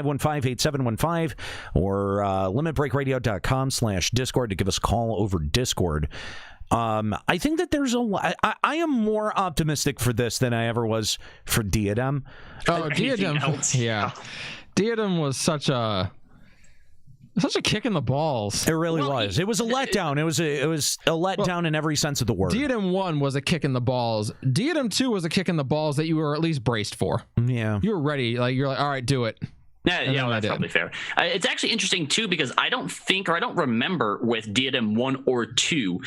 515-8715 or limitbreakradio.com/Discord to give us a call over Discord. I think that there's I am more optimistic for this than I ever was for Diadem. Oh, Diadem. Yeah. Diadem was such a kick in the balls. It really was. It was a letdown. It was a letdown in every sense of the word. Diadem 1 was a kick in the balls. Diadem 2 was a kick in the balls that you were at least braced for. Yeah. You were ready. You're like, all right, do it. Yeah, well, that's probably fair. It's actually interesting, too, because I don't remember with Diadem 1 or 2,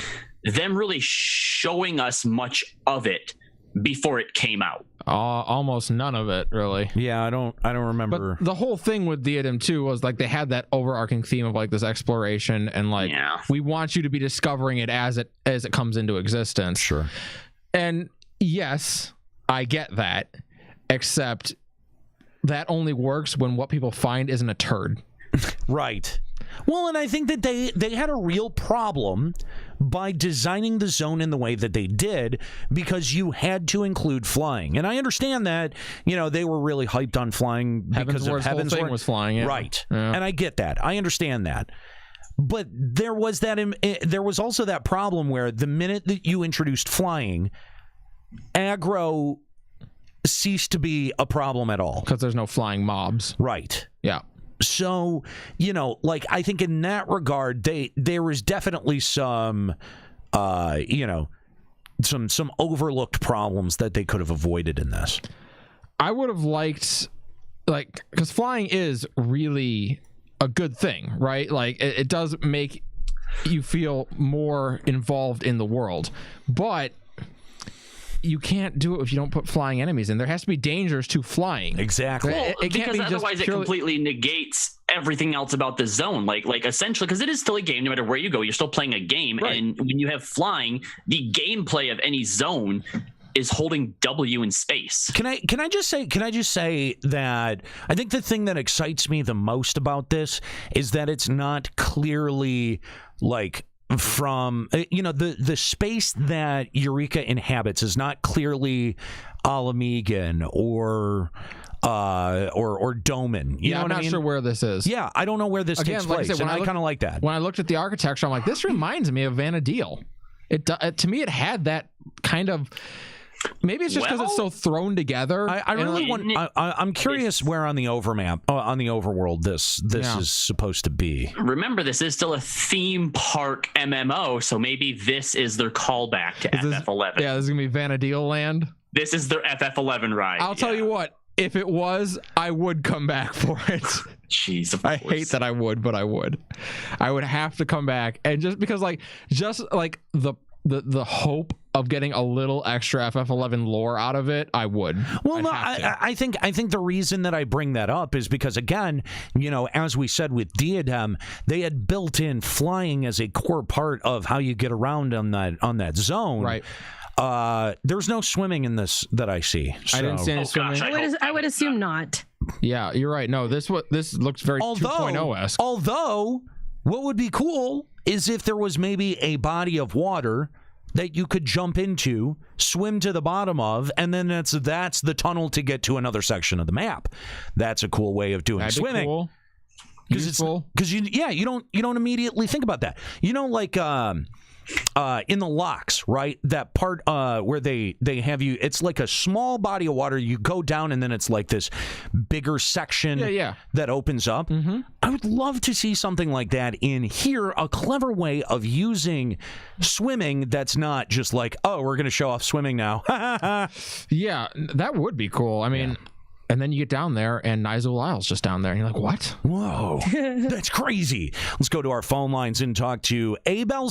them really showing us much of it before it came out. Almost none of it, really. Yeah, I don't remember. But the whole thing with Diadem 2 was like they had that overarching theme of like this exploration and like we want you to be discovering it as it comes into existence. Sure. And yes, I get that, except that only works when what people find isn't a turd. Right. Well, and I think that they had a real problem by designing the zone in the way that they did because you had to include flying. And I understand that, they were really hyped on flying because of Heaven's Whole thing was flying. Yeah. Right. Yeah. And I get that. I understand that. But there was also that problem where the minute that you introduced flying, aggro ceased to be a problem at all. Because there's no flying mobs. Right. Yeah. So, I think in that regard, there was definitely some, some overlooked problems that they could have avoided in this. I would have liked, because flying is really a good thing, right? Like, it does make you feel more involved in the world, but you can't do it if you don't put flying enemies in. There has to be dangers to flying. Exactly. Well, it can't be otherwise it completely negates everything else about the zone. Like essentially, because it is still a game. No matter where you go, you're still playing a game. Right. And when you have flying, the gameplay of any zone is holding W in space. Can I just say that I think the thing that excites me the most about this is that it's not clearly from the space that Eureka inhabits is not clearly Alamegan or Doman. I'm not sure where this is. Yeah, I don't know where this takes place. And I kind of like that. When I looked at the architecture, I'm like, this reminds me of Vana'diel. To me, it had that kind of. Maybe it's just because it's so thrown together. I really want. I'm curious where on the overworld this is supposed to be. Remember, this is still a theme park MMO, so maybe this is their callback to FF11. Yeah, this is gonna be Vana'diel land. This is their FF11 ride. I'll tell you what. If it was, I would come back for it. Jeez, of course. I hate that I would, but I would. I would have to come back, and just because the hope of getting a little extra FF11 lore out of it, I would. Well, no, I think the reason that I bring that up is because, again, as we said with Diadem, they had built in flying as a core part of how you get around on that zone. Right. There's no swimming in this that I see. So. I didn't see any swimming. I would assume not. Yeah, you're right. No, this looks very 2.0-esque. Although, what would be cool is if there was maybe a body of water that you could jump into, swim to the bottom of, and then that's the tunnel to get to another section of the map. That's a cool way of doing That'd swimming. Be cool. Because you don't immediately think about that. In the locks, right? That part where they have you, it's like a small body of water. You go down, and then it's like this bigger section that opens up. Mm-hmm. I would love to see something like that in here. A clever way of using swimming that's not just like, oh, we're going to show off swimming now. Yeah, that would be cool. I mean. Yeah. And then you get down there, and Nigel Lyle's just down there, and you're like, what? Whoa, that's crazy. Let's go to our phone lines and talk to Abel.